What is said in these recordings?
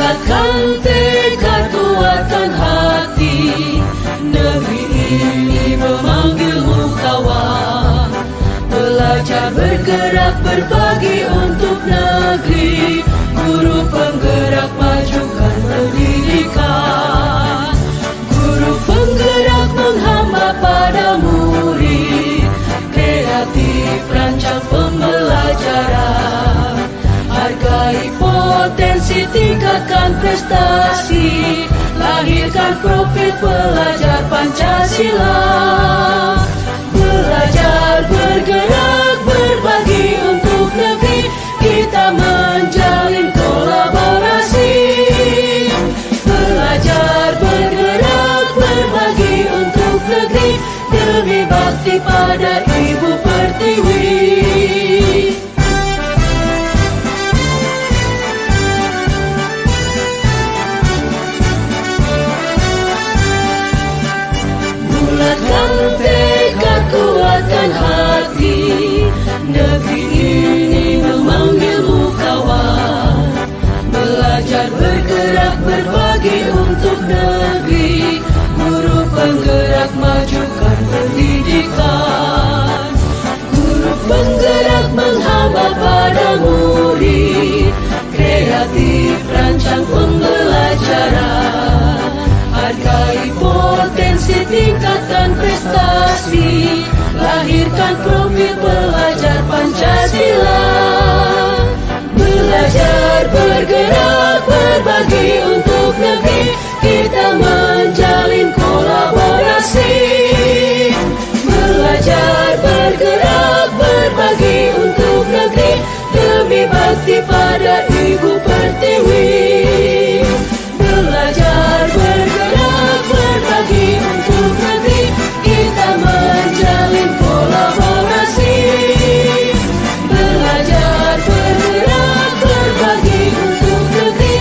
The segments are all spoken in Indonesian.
Bulatkan tekad kuatkan hati, negeri ini memanggilmu kawan. Belajar bergerak berbagi untuk negeri, guru penggerak majukan pendidikan. Guru penggerak menghamba pada murid, kreatif rancang pembelajaran. Hargai potensi, tingkatkan prestasi, lahirkan profil pelajar Pancasila. Belajar bergerak berbagi untuk negeri, kita menjalin kolaborasi. Belajar bergerak berbagi untuk negeri, demi bakti pada Ibu Pertiwi. Bulatkan tekad kuatkan hati, negeri ini memanggilmu kawan. Belajar bergerak berbagi untuk negeri, guru penggerak majukan pendidikan. Guru penggerak menghamba pada murid, kreatif rancang pembelajaran. Hargai potensi, tingkatkan prestasi, lahirkan profil pelajar Pancasila. Belajar bergerak berbagi untuk negeri, kita menjalin kolaborasi. Belajar bergerak berbagi untuk negeri, demi bakti pada Ibu Pertiwi. Belajar bergerak berbagi untuk negeri, kita menjalin kolaborasi. Belajar bergerak berbagi untuk negeri,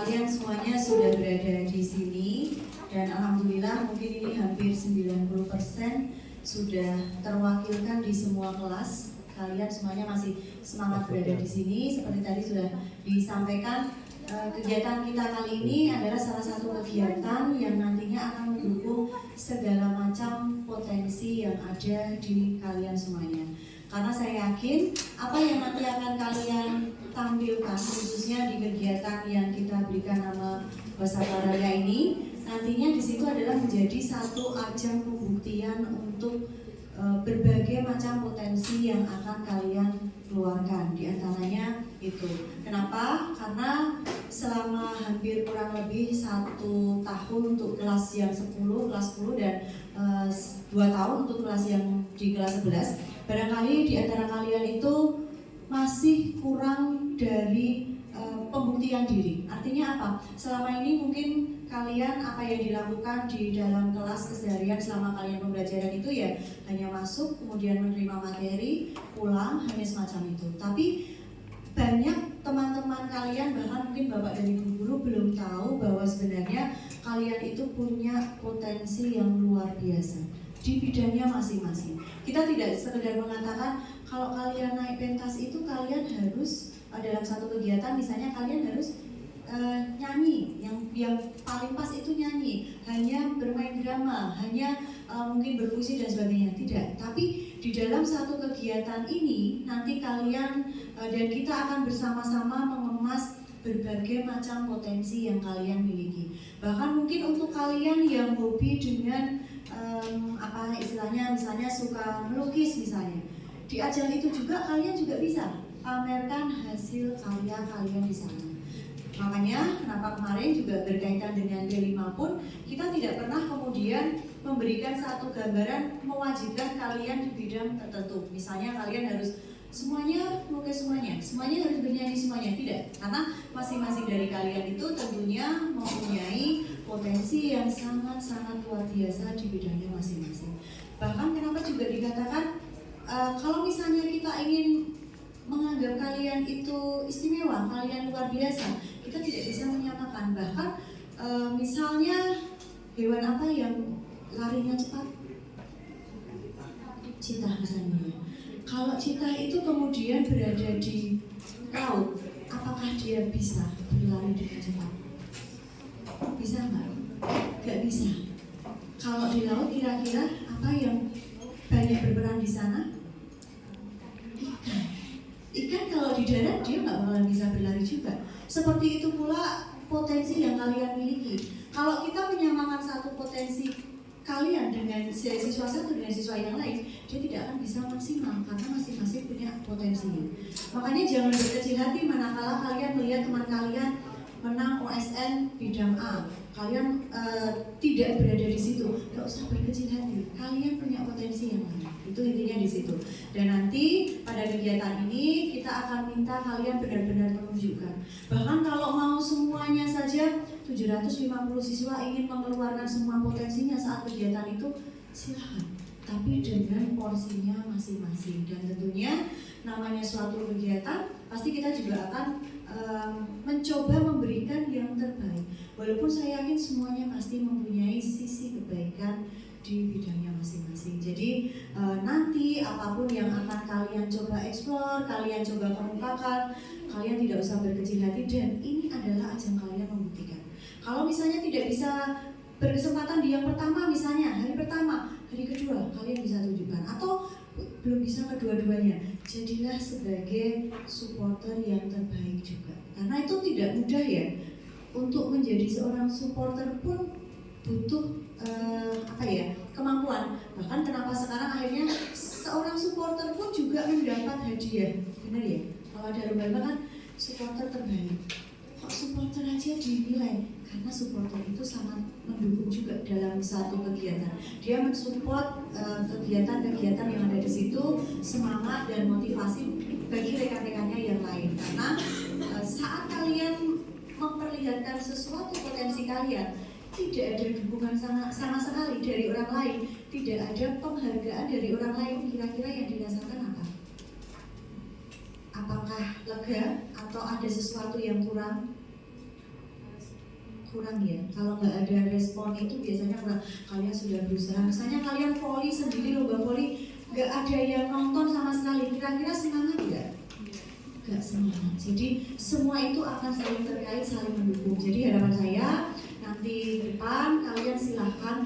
kalian semuanya sudah berada di sini dan alhamdulillah mungkin ini hampir 90% sudah terwakilkan di semua kelas. Kalian semuanya masih semangat berada di sini. Seperti tadi sudah disampaikan, kegiatan kita kali ini adalah salah satu kegiatan yang nantinya akan mendukung segala macam potensi yang ada di kalian semuanya. Karena saya yakin apa yang nanti akan kalian tampilkan khususnya di kegiatan yang kita berikan nama Basaka Raya ini, nantinya di situ adalah menjadi satu ajang pembuktian untuk berbagai macam potensi yang akan kalian keluarkan. Di antaranya itu. Kenapa? Karena selama hampir kurang lebih 1 tahun untuk kelas yang 10, kelas 10 dan 2 tahun untuk kelas yang di kelas 11, barangkali di antara kalian itu masih kurang dari pembuktian diri. Artinya apa? Selama ini mungkin kalian apa yang dilakukan di dalam kelas keseharian selama kalian pembelajaran itu ya hanya masuk, kemudian menerima materi, pulang, hanya semacam itu. Tapi banyak teman-teman kalian, bahkan mungkin bapak dan ibu guru belum tahu bahwa sebenarnya kalian itu punya potensi yang luar biasa di bidangnya masing-masing. Kita tidak sekedar mengatakan kalau kalian naik pentas itu kalian harus dalam satu kegiatan misalnya kalian harus nyanyi, yang paling pas itu nyanyi, hanya bermain drama, hanya mungkin berpuisi dan sebagainya. Tidak, tapi di dalam satu kegiatan ini nanti kalian dan kita akan bersama-sama mengemas berbagai macam potensi yang kalian miliki. Bahkan mungkin untuk kalian yang hobi dengan apa istilahnya, misalnya suka melukis misalnya, di ajang itu juga kalian juga bisa pamerkan hasil karya kalian di sana. Makanya kenapa kemarin juga berkaitan dengan D5 pun kita tidak pernah kemudian memberikan satu gambaran mewajibkan kalian di bidang tertentu. Misalnya kalian harus semuanya melukis semuanya harus bernyanyi semuanya, tidak. Karena masing-masing dari kalian itu tentunya mempunyai potensi yang sangat-sangat luar biasa di bidangnya masing-masing. Bahkan kenapa juga dikatakan kalau misalnya kita ingin menganggap kalian itu istimewa, kalian luar biasa, kita tidak bisa menyamakan. Bahkan misalnya hewan apa yang larinya cepat? Citah misalnya. Kalau citah itu kemudian berada di laut, apakah dia bisa berlari dengan cepat? Bisa nggak? Nggak bisa. Kalau di laut kira-kira apa yang banyak berperan di sana? Ikan. Ikan kalau di darat dia nggak bakalan bisa berlari juga. Seperti itu pula potensi yang kalian miliki. Kalau kita menyamakan satu potensi kalian dengan siswa satu dengan siswa yang lain, dia tidak akan bisa maksimal karena masing-masing punya potensinya. Makanya jangan berkecil hati manakala kalian melihat teman kalian menang OSN bidang A, kalian tidak berada di situ, nggak usah berkecil hati. Kalian punya potensi yang lain. Itu intinya di situ. Dan nanti pada kegiatan ini kita akan minta kalian benar-benar menunjukkan. Bahkan kalau mau semuanya saja 750 siswa ingin mengeluarkan semua potensinya saat kegiatan itu, silahkan. Tapi dengan porsinya masing-masing. Dan tentunya namanya suatu kegiatan pasti kita juga akan mencoba memberikan yang terbaik. Walaupun saya yakin semuanya pasti mempunyai sisi kebaikan di bidangnya masing-masing. Jadi nanti apapun yang akan kalian coba eksplor, kalian coba kemukakan, kalian tidak usah berkecil hati dan ini adalah ajang kalian membuktikan. Kalau misalnya tidak bisa berkesempatan di yang pertama, misalnya hari pertama, hari kedua kalian bisa tunjukkan, atau belum bisa kedua-duanya, jadilah sebagai supporter yang terbaik juga. Karena itu tidak mudah ya, untuk menjadi seorang supporter pun butuh kemampuan. Bahkan kenapa sekarang akhirnya seorang supporter pun juga mendapat hadiah, benar ya? Kalau ada lomba kan supporter terbaik. Kok supporter aja dinilai? Karena supporter itu sangat mendukung juga dalam satu kegiatan. Dia mensupport kegiatan-kegiatan yang ada di situ, semangat dan motivasi bagi rekan-rekannya yang lain. Karena saat kalian memperlihatkan sesuatu potensi kalian, tidak ada dukungan sama sekali dari orang lain, tidak ada penghargaan dari orang lain, kira-kira yang dirasakan apa? Apakah lega atau ada sesuatu yang kurang? kurang ya. Kalau nggak ada respon itu biasanya kurang. Kalian sudah berusaha, misalnya kalian volley sendiri, lomba volley, nggak ada yang nonton sama sekali. Kira-kira semangat nggak? Nggak semangat. Jadi semua itu akan saling terkait, saling mendukung. Jadi harapan saya nanti ke depan kalian silahkan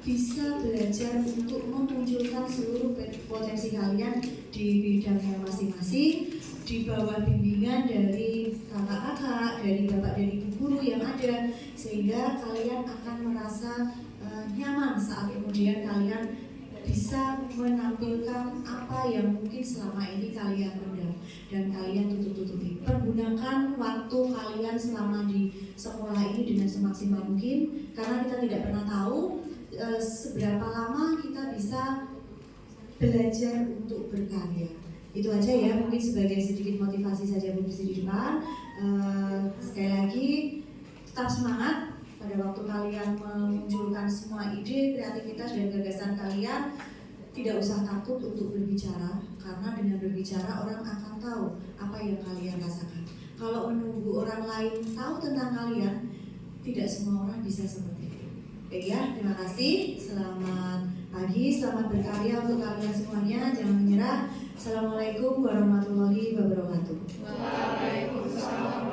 bisa belajar untuk memunculkan seluruh potensi kalian di bidangnya masing-masing, di bawah bimbingan dari kakak-kakak, dari bapak, dari ibu guru yang ada, sehingga kalian akan merasa nyaman saat kemudian kalian bisa menampilkan apa yang mungkin selama ini kalian pendam dan kalian tutup-tutupi. Pergunakan waktu kalian selama di sekolah ini dengan semaksimal mungkin, karena kita tidak pernah tahu seberapa lama kita bisa belajar untuk berkarya. Itu aja ya, mungkin sebagai sedikit motivasi saja Bu Bisi di depan. Sekali lagi tetap semangat pada waktu kalian memunculkan semua ide, kreativitas dan gagasan kalian. Tidak usah takut untuk berbicara, karena dengan berbicara orang akan tahu apa yang kalian rasakan. Kalau menunggu orang lain tahu tentang kalian, tidak semua orang bisa seperti itu. Oke ya, terima kasih. Selamat pagi, selamat berkarya untuk kalian semuanya. Jangan menyerah. Assalamualaikum warahmatullahi wabarakatuh. Waalaikumsalam.